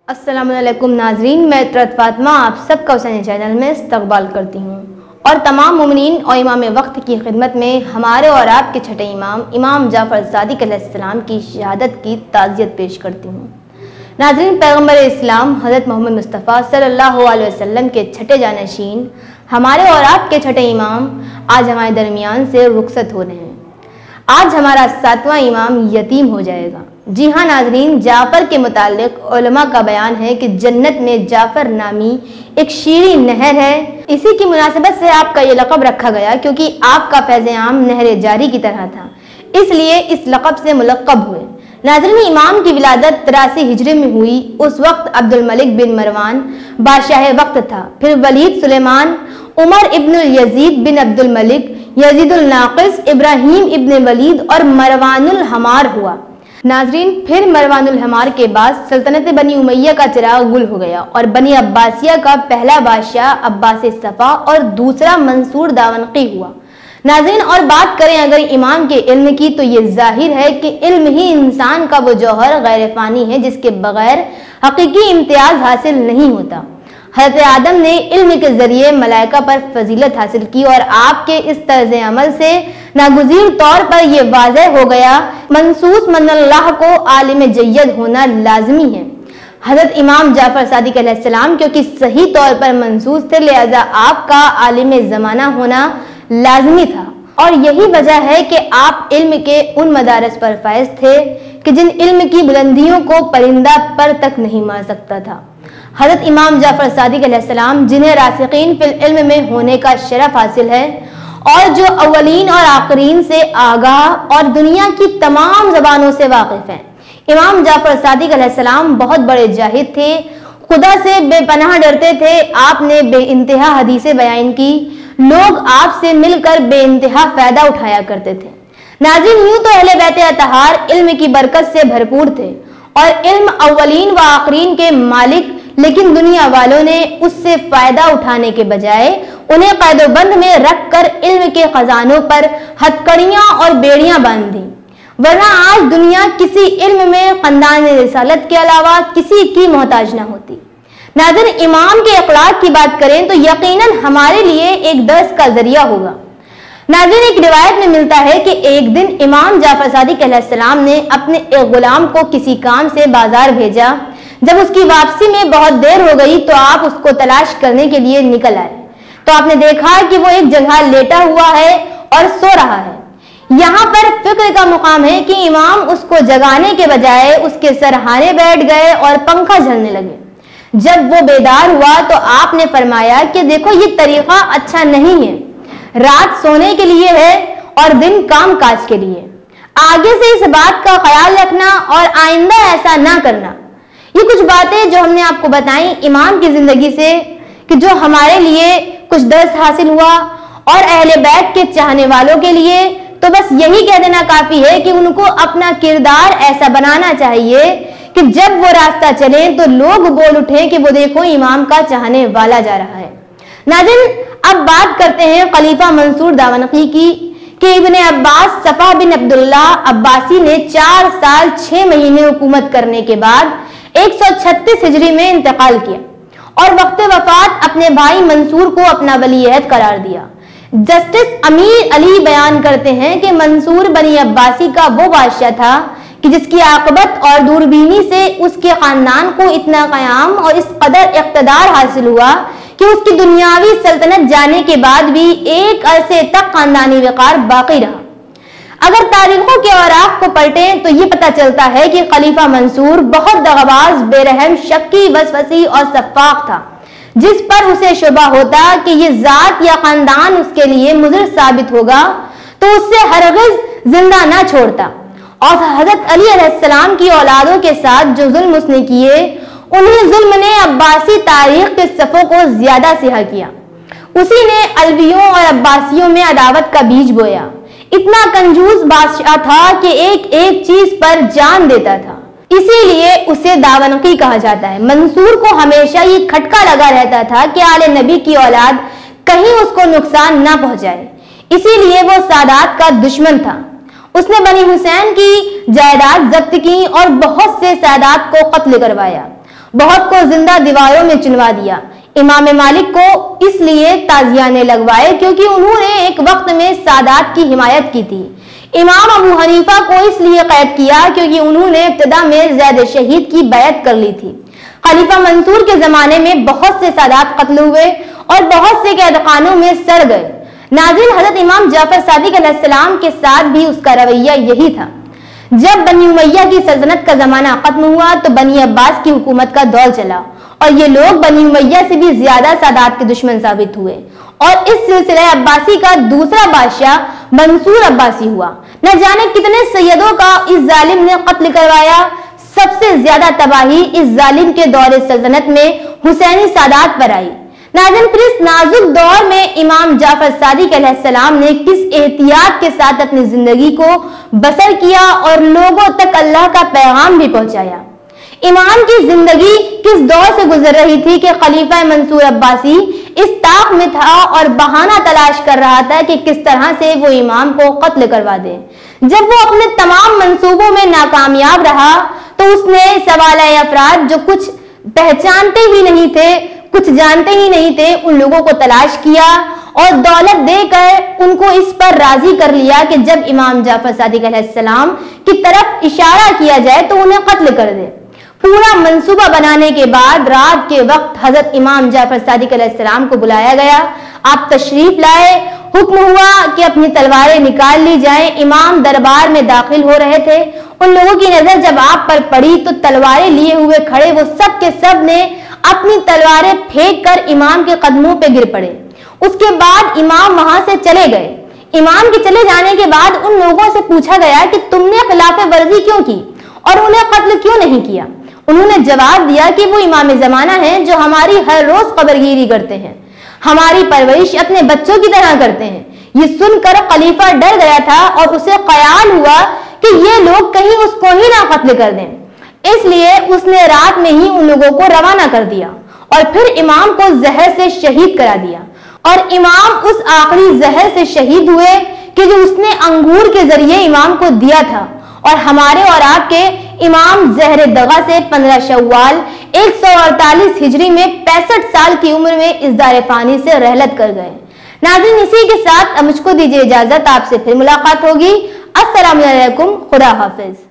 السلام علیکم ناظرین، میں عطرت فاطمہ آپ سب کا حسین چینل میں استقبال کرتی ہوں اور تمام مومنین اور امام وقت کی خدمت میں ہمارے اور آپ کے چھٹے امام جعفر صادق علیہ السلام کی شہادت کی تعزیت پیش کرتی ہوں۔ ناظرین، پیغمبر اسلام حضرت محمد مصطفیٰ صلی اللہ علیہ وسلم کے چھٹے جانشین ہمارے اور آپ کے چھٹے امام آج ہمارے درمیان سے رخصت ہو رہے ہیں۔ آج ہمارا 7واں امام یتیم ہو جائے گا۔ جی ہاں ناظرین، جعفر کے متعلق علماء کا بیان ہے کہ جنت میں جعفر نامی ایک شیریں نہر ہے۔ اسی کی مناسبت سے آپ کا یہ لقب رکھا گیا کیونکہ آپ کا فیض عام نہر جاری کی طرح تھا، اس لیے اس لقب سے ملقب ہوئے۔ ناظرین، امام کی ولادت 83 ہجری میں ہوئی۔ اس وقت عبد الملک بن مروان بادشاہ وقت تھا، پھر ولید سلیمان، عمر ابن یزید بن عبد الملک، یزید الناقص، ابراہیم ابن ولید اور مروان الحمار ہوا۔ ناظرین، پھر مروان الحمار کے بعد سلطنت بنی امیہ کا چراغ گل ہو گیا اور بنی عباسیہ کا پہلا بادشاہ عباس صفا اور دوسرا منصور داونقی ہوا۔ ناظرین، اور بات کریں اگر امام کے علم کی تو یہ ظاہر ہے کہ علم ہی انسان کا وہ جوہر غیر فانی ہے جس کے بغیر حقیقی امتیاز حاصل نہیں ہوتا۔ حضرت آدم نے علم کے ذریعے ملائکہ پر فضیلت حاصل کی اور آپ کے اس طرز عمل سے ناگزیر طور پر یہ واضح ہو گیا منصوص من اللہ کو عالم جید ہونا لازمی ہے۔ حضرت امام جعفر صادق علیہ السلام کیونکہ صحیح طور پر منصوص تھے، لہذا آپ کا عالم زمانہ ہونا لازمی تھا، اور یہی وجہ ہے کہ آپ علم کے ان مدارس پر فائز تھے کہ جن علم کی بلندیوں کو پرندہ پر تک نہیں مار سکتا تھا۔ حضرت امام جعفر صادق علیہ السلام جنہیں راسخین فی العلم میں ہونے کا شرف حاصل ہے اور جو اولین اور آخرین سے آگاہ اور دنیا کی تمام زبانوں سے واقف ہیں۔ امام جعفر صادق علیہ السلام بہت بڑے جاہد تھے، خدا سے بے پناہ ڈرتے تھے۔ آپ نے بے انتہا حدیثیں بیان کی، لوگ آپ سے مل کر بے انتہا فائدہ اٹھایا کرتے تھے۔ ناظرین، یوں تو اہل بیت اطہار علم کی برکت سے بھرپور تھے اور علم اولین و آخرین کے مالک، لیکن دنیا والوں نے اس سے فائدہ اٹھانے کے بجائے انہیں قید و بند میں رکھ کر علم کے خزانوں پر ہتھکڑیاں اور بیڑیاں باندھ دیں، ورنہ آج دنیا کسی علم میں خاندان رسالت کے علاوہ کسی کی محتاج نہ ہوتی۔ ناظرین، امام کے اخلاق کی بات کریں تو یقیناً ہمارے لیے ایک درس کا ذریعہ ہوگا۔ ناظرین، ایک روایت میں ملتا ہے کہ ایک دن امام جعفر صادق علیہ السلام نے اپنے ایک غلام کو کسی کام سے بازار بھیجا۔ جب اس کی واپسی میں بہت دیر ہو گئی تو آپ اس کو تلاش کرنے کے لیے نکل آئے تو آپ نے دیکھا کہ وہ ایک جگہ لیٹا ہوا ہے اور سو رہا ہے۔ یہاں پر فکر کا مقام ہے کہ امام اس کو جگانے کے بجائے اس کے سرہانے بیٹھ گئے اور پنکھا جھلنے لگے۔ جب وہ بیدار ہوا تو آپ نے فرمایا کہ دیکھو، یہ طریقہ اچھا نہیں ہے، رات سونے کے لیے ہے اور دن کام کاج کے لیے۔ آگے سے اس بات کا خیال رکھنا اور آئندہ ایسا نہ کرنا۔ یہ کچھ باتیں جو ہم نے آپ کو بتائیں امام کی زندگی سے کہ جو ہمارے لیے کچھ درس حاصل ہوا، اور اہل بیت کے چاہنے والوں کے لیے تو بس یہی کہہ دینا کافی ہے کہ ان کو اپنا کردار ایسا بنانا چاہیے کہ جب وہ راستہ چلیں تو لوگ بول اٹھیں کہ وہ دیکھو امام کا چاہنے والا جا رہا ہے۔ ناظرین، اب بات کرتے ہیں خلیفہ منصور داونقی کی کہ ابن عباس صفا بن عبداللہ عباسی نے 4 سال 6 مہینے حکومت کرنے کے بعد 136 ہجری میں انتقال کیا اور وقت وفات اپنے بھائی منصور کو اپنا ولی عہد قرار دیا۔ جسٹس امیر علی بیان کرتے ہیں کہ منصور بنی عباسی کا وہ بادشاہ تھا کہ جس کی عاقبت اور دوربینی سے اس کے خاندان کو اتنا قیام اور اس قدر اقتدار حاصل ہوا کہ اس کی دنیاوی سلطنت جانے کے بعد بھی ایک عرصے تک خاندانی وقار باقی رہا۔ اگر تاریخوں کے اوراق کو پلٹیں تو یہ پتہ چلتا ہے کہ خلیفہ منصور بہت دغاباز، بے رحم، شکی، وسوسی اور سفاق تھا، جس پر اسے شبہ ہوتا کہ یہ ذات یا خاندان اس کے لیے مضر ثابت ہوگا تو اس سے ہرگز زندہ نہ چھوڑتا، اور حضرت علی علیہ السلام کی اولادوں کے ساتھ جو ظلم اس نے کیے، انہیں ظلم نے عباسی تاریخ کے صفوں کو زیادہ سیاہ کیا۔ اسی نے علویوں اور عباسیوں میں عداوت کا بیج بویا۔ اتنا کنجوس بادشاہ تھا کہ ایک ایک چیز پر جان دیتا تھا، اسی لیے اسے داونقی کہا جاتا ہے۔ منصور کو ہمیشہ یہ کھٹکا لگا رہتا تھا کہ آل نبی کی اولاد کہیں اس کو نقصان نہ پہنچائے، اسی لیے وہ سادات کا دشمن تھا۔ اس نے بنی حسین کی جائیداد ضبط کی اور بہت سے سادات کو قتل کروایا۔ بہت کو زندہ دیواروں میں چنوا دیا۔ امام مالک کو اس لیے تازیانے لگوائے کیونکہ انہوں نے ایک وقت میں سادات کی حمایت کی تھی۔ امام ابو حنیفہ کو اس لیے قید کیا کیونکہ انہوں نے ابتدا میں زید شہید کی بیعت کر لی تھی۔ خلیفہ منصور کے زمانے میں بہت سے سادات قتل ہوئے اور بہت سے قید خانوں میں سڑ گئے۔ ناظرین، حضرت امام جعفر صادق علیہ السلام کے ساتھ بھی اس کا رویہ یہی تھا۔ جب بنی امیہ کی سلطنت کا زمانہ ختم ہوا تو بنی عباس کی حکومت کا دور چلا اور یہ لوگ بنی امیہ سے بھی زیادہ سادات کے دشمن ثابت ہوئے اور اس سلسلہ عباسی کا دوسرا بادشاہ منصور عباسی ہوا۔ نہ جانے کتنے سیدوں کا اس ظالم نے قتل کروایا۔ سب سے زیادہ تباہی اس ظالم کے دور سلطنت میں حسینی سادات پر آئی۔ ناظرین، پھر اس نازک دور میں امام جعفر صادق علیہ السلام نے کس احتیاط کے ساتھ اپنی زندگی کو بسر کیا اور لوگوں تک اللہ کا پیغام بھی پہنچایا۔ امام کی زندگی کس دور سے گزر رہی تھی کہ خلیفہ منصور عباسی اس طاق میں تھا اور بہانہ تلاش کر رہا تھا کہ کس طرح سے وہ امام کو قتل کروا دے۔ جب وہ اپنے تمام منصوبوں میں ناکامیاب رہا تو اس نے سوالۂ افراد جو کچھ پہچانتے ہی نہیں تھے، کچھ جانتے ہی نہیں تھے، ان لوگوں کو تلاش کیا اور دولت دے کر ان کو اس پر راضی کر لیا کہ جب امام جعفر صادق علیہ السلام کی طرف اشارہ کیا جائے تو انہیں قتل کر دے۔ پورا منصوبہ بنانے کے بعد رات کے وقت حضرت امام جعفر صادق علیہ السلام کو بلایا گیا۔ آپ تشریف لائے، حکم ہوا کہ اپنی تلواریں نکال لی جائیں۔ امام دربار میں داخل ہو رہے تھے، ان لوگوں کی نظر جب آپ پر پڑی تو تلواریں لیے ہوئے کھڑے وہ سب کے سب نے اپنی تلواریں پھینک کر امام کے قدموں پہ گر پڑے۔ اس کے بعد امام وہاں سے چلے گئے۔ امام کے چلے جانے کے بعد ان لوگوں سے پوچھا گیا کہ تم نے خلاف ورزی کیوں کی اور انہیں قتل کیوں نہیں کیا؟ انہوں نے جواب دیا کہ وہ امام زمانہ ہیں جو ہماری ہر روز قبرگیری کرتے ہیں، ہماری پرورش اپنے بچوں کی طرح کرتے ہیں۔ یہ سن کر خلیفہ ڈر گیا تھا اور اسے خیال ہوا کہ یہ لوگ کہیں اس کو ہی نہ قتل کر دیں، اس لیے اس نے رات میں ہی ان لوگوں کو روانہ کر دیا اور پھر امام کو زہر سے شہید کرا دیا۔ اور امام اس آخری زہر سے شہید ہوئے کہ جو اس نے انگور کے ذریعے امام کو دیا تھا، اور ہمارے اور آپ کے امام زہر دغا سے 15 شوال 148 ہجری میں 65 سال کی عمر میں اس دار فانی سے رحلت کر گئے۔ ناظرین، اسی کے ساتھ مجھ کو دیجیے اجازت، آپ سے پھر ملاقات ہوگی۔ السلام علیکم، خدا حافظ۔